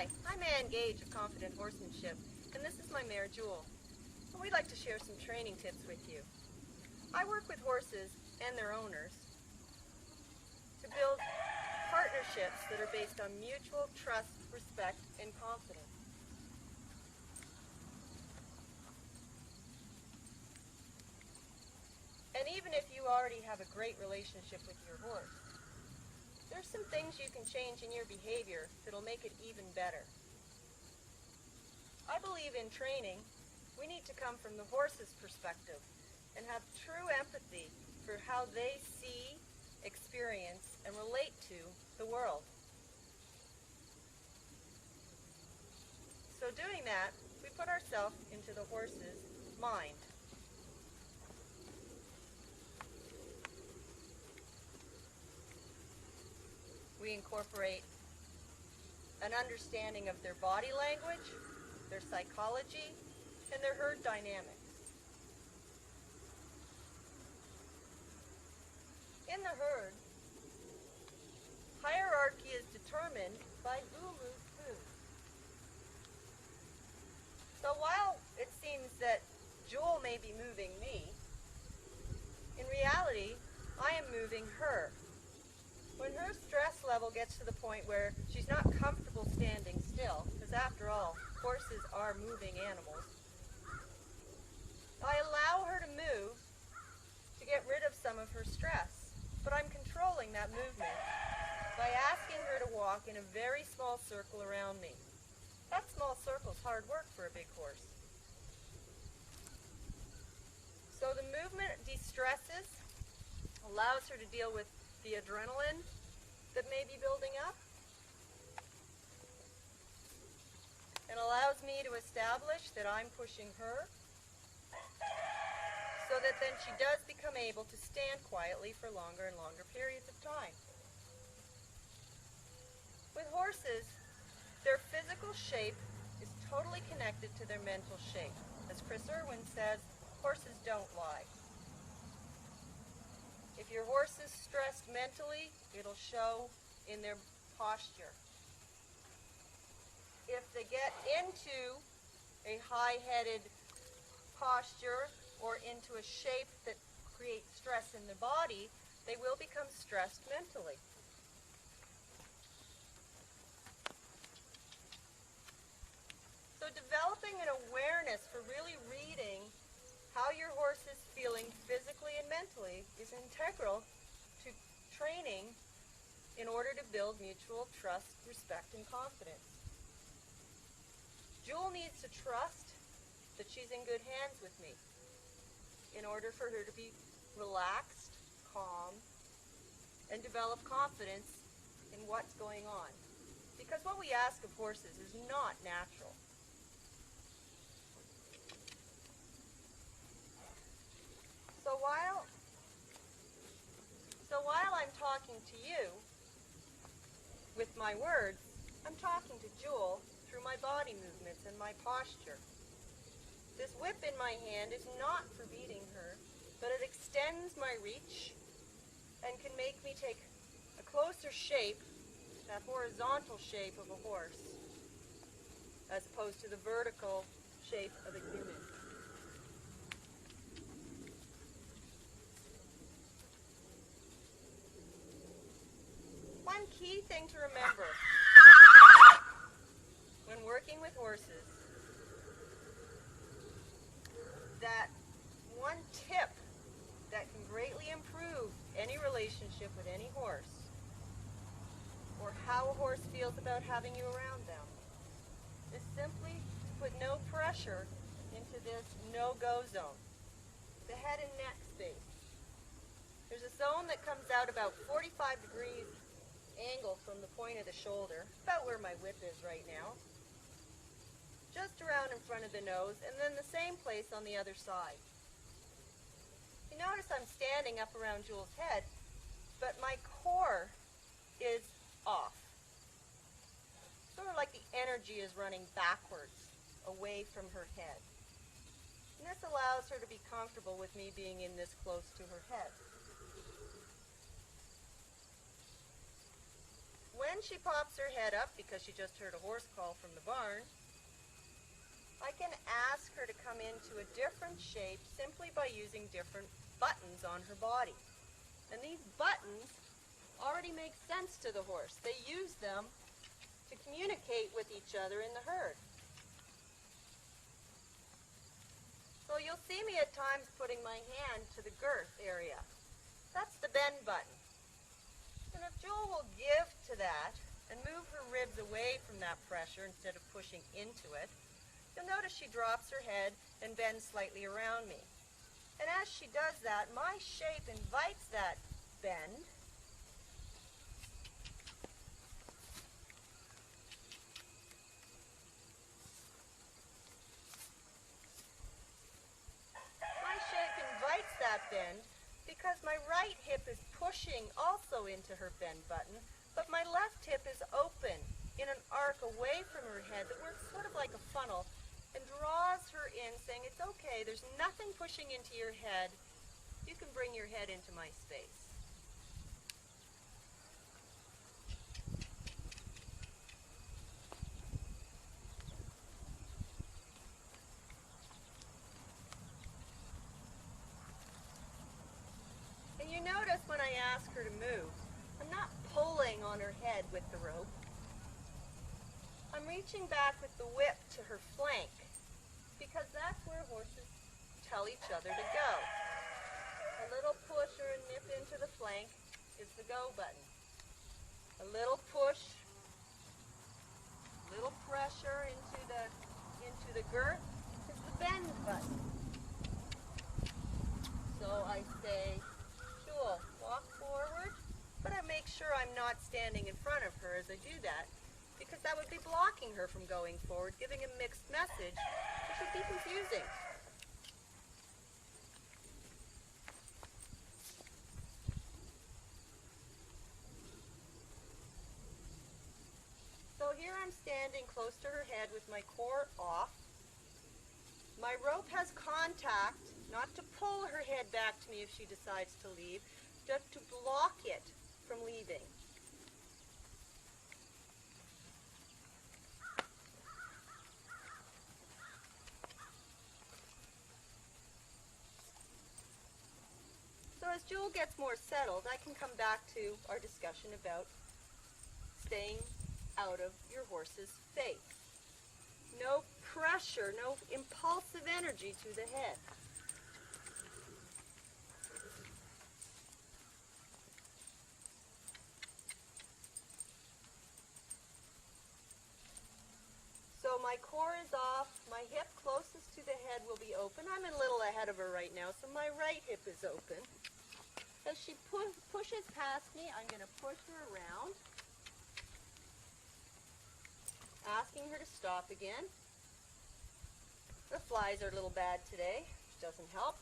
Hi, I'm Gage of Confident Horsemanship, and this is my mare Jewel. And we'd like to share some training tips with you. I work with horses and their owners to build partnerships that are based on mutual trust, respect, and confidence. And even if you already have a great relationship with your horse, there's some things you can change in your behavior that'll make it even better. I believe in training, we need to come from the horse's perspective and have true empathy for how they see, experience, and relate to the world. So doing that, we put ourselves into the horse's mind. We incorporate an understanding of their body language, their psychology, and their herd dynamics. In the herd, hierarchy is determined by who moves who. So while it seems that Jewel may be moving me, in reality, I am moving her. When her stress level gets to the point where she's not comfortable standing still, because after all, horses are moving animals, I allow her to move to get rid of some of her stress, but I'm controlling that movement by asking her to walk in a very small circle around me. That small circle is hard work for a big horse. So the movement de-stresses, allows her to deal with the adrenaline that may be building up, and allows me to establish that I'm pushing her so that then she does become able to stand quietly for longer and longer periods of time. With horses, their physical shape is totally connected to their mental shape. As Chris Irwin says, horses don't lie. If your horse is stressed mentally, it'll show in their posture. If they get into a high-headed posture or into a shape that creates stress in the body, they will become stressed mentally. So developing an awareness for really reading how your horse is feeling physically and mentally is integral to training in order to build mutual trust, respect, and confidence. Jewel needs to trust that she's in good hands with me in order for her to be relaxed, calm, and develop confidence in what's going on. Because what we ask of horses is not natural. So while I'm talking to you with my words, I'm talking to Jewel through my body movements and my posture. This whip in my hand is not for beating her, but it extends my reach and can make me take a closer shape, that horizontal shape of a horse, as opposed to the vertical shape of a human. One key thing to remember when working with horses, that one tip that can greatly improve any relationship with any horse, or how a horse feels about having you around them, is simply to put no pressure into this no-go zone, the head and neck space. There's a zone that comes out about 45 degrees angle from the point of the shoulder, about where my whip is right now, just around in front of the nose, and then the same place on the other side. You notice I'm standing up around Jewel's head, but my core is off. Sort of like the energy is running backwards, away from her head. And this allows her to be comfortable with me being in this close to her head. when she pops her head up because she just heard a horse call from the barn, I can ask her to come into a different shape simply by using different buttons on her body. And these buttons already make sense to the horse. They use them to communicate with each other in the herd. So you'll see me at times putting my hand to the girth area. That's the bend button. And if Jewel will give to that and move her ribs away from that pressure instead of pushing into it, you'll notice she drops her head and bends slightly around me. And as she does that, my shape invites that bend. My shape invites that bend because my right hip is pushing also into her bend button, but my left hip is open in an arc away from her head that works sort of like a funnel and draws her in, saying, it's okay, there's nothing pushing into your head. You can bring your head into my space. And you notice when I ask her to move, I'm not pulling on her head with the rope. I'm reaching back with the whip to her flank, because that's where horses tell each other to go. A little push or a nip into the flank is the go button. A little push, little pressure into the girth is the bend button. So I say, Jewel, walk forward, but I make sure I'm not standing in front of her as I do that, because that would be blocking her from going forward, giving a mixed message, which would be confusing. So here I'm standing close to her head with my core off. My rope has contact, not to pull her head back to me if she decides to leave, just to block it from leaving. So as Jewel gets more settled, I can come back to our discussion about staying out of your horse's face. No pressure, no impulsive energy to the head. So my core is off, my hip closest to the head will be open. I'm a little ahead of her right now, so my right hip is open. As she pushes past me, I'm going to push her around, asking her to stop again. The flies are a little bad today, which doesn't help.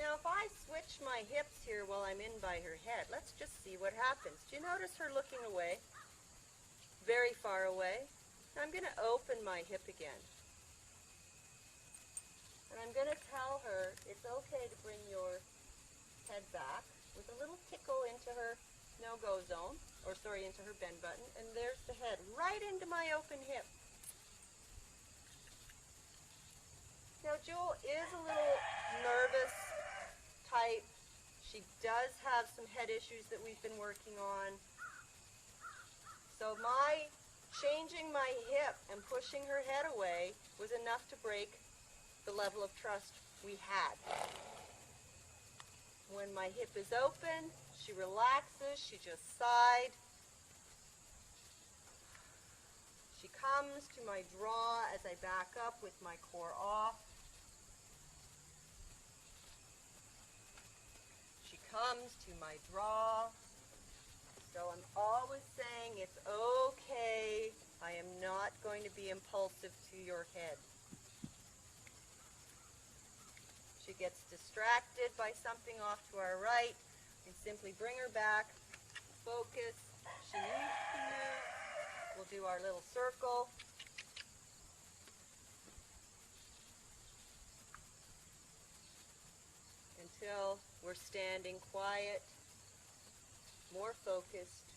Now if I switch my hips here while I'm in by her head, let's just see what happens. Do you notice her looking away? Very far away. Now I'm going to open my hip again. And I'm going to tell her it's okay to bring your head back with a little tickle into her no-go zone, or sorry, into her bend button, and there's the head, right into my open hip. Now Jewel is a little nervous type. She does have some head issues that we've been working on. So my changing my hip and pushing her head away was enough to break the level of trust we had. When my hip is open, she relaxes, she just sighed. She comes to my draw as I back up with my core off. She comes to my draw. So I'm always saying it's okay. I am not going to be impulsive to your head. She gets distracted by something off to our right, and simply bring her back, focus. She needs to move. We'll do our little circle. Until we're standing quiet more focused.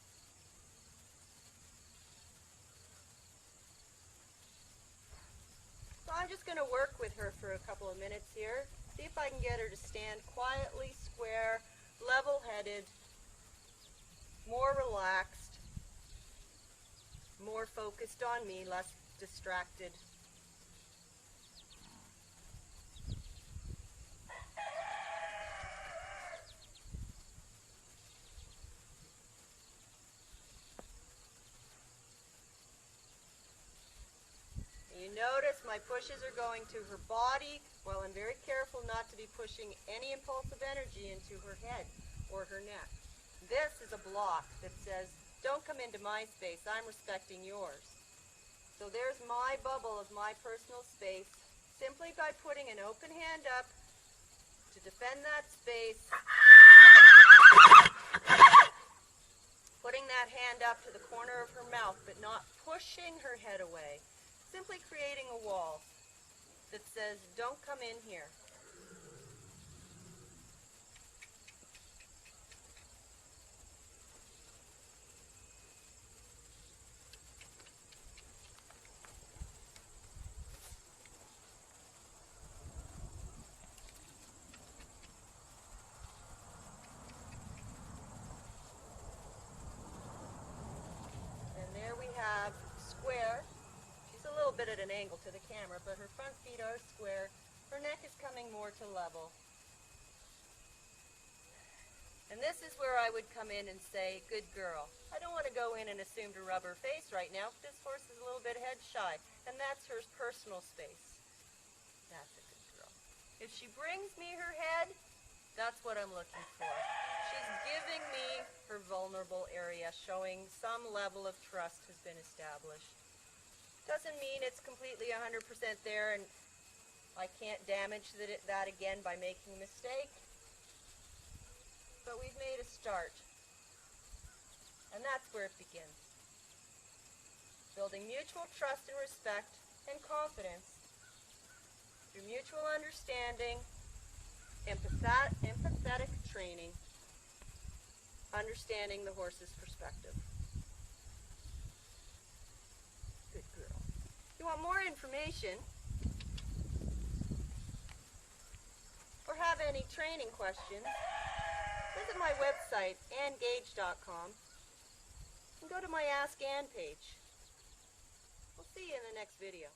So I'm just going to work with her for a couple of minutes here, see if I can get her to stand quietly, square, level-headed, more relaxed, more focused on me, less distracted. You notice my pushes are going to her body, while I'm very careful not to be pushing any impulsive energy into her head or her neck. This is a block that says, don't come into my space, I'm respecting yours. So there's my bubble of my personal space, simply by putting an open hand up to defend that space, putting that hand up to the corner of her mouth, but not pushing her head away. Simply creating a wall that says, don't come in here. And there we have square. She's a little bit at an angle to the camera, but her front feet are square. Her neck is coming more to level. And this is where I would come in and say, good girl. I don't want to go in and assume to rub her face right now. This horse is a little bit head shy, and that's her personal space. That's a good girl. If she brings me her head, that's what I'm looking for. She's giving me her vulnerable area, showing some level of trust has been established. Doesn't mean it's completely 100% there, and I can't damage that again by making a mistake. But we've made a start. And that's where it begins. Building mutual trust and respect and confidence through mutual understanding, empathetic training, understanding the horse's perspective. Good girl. If you want more information or have any training questions, visit my website, annegage.com, and go to my Ask Ann page. We'll see you in the next video.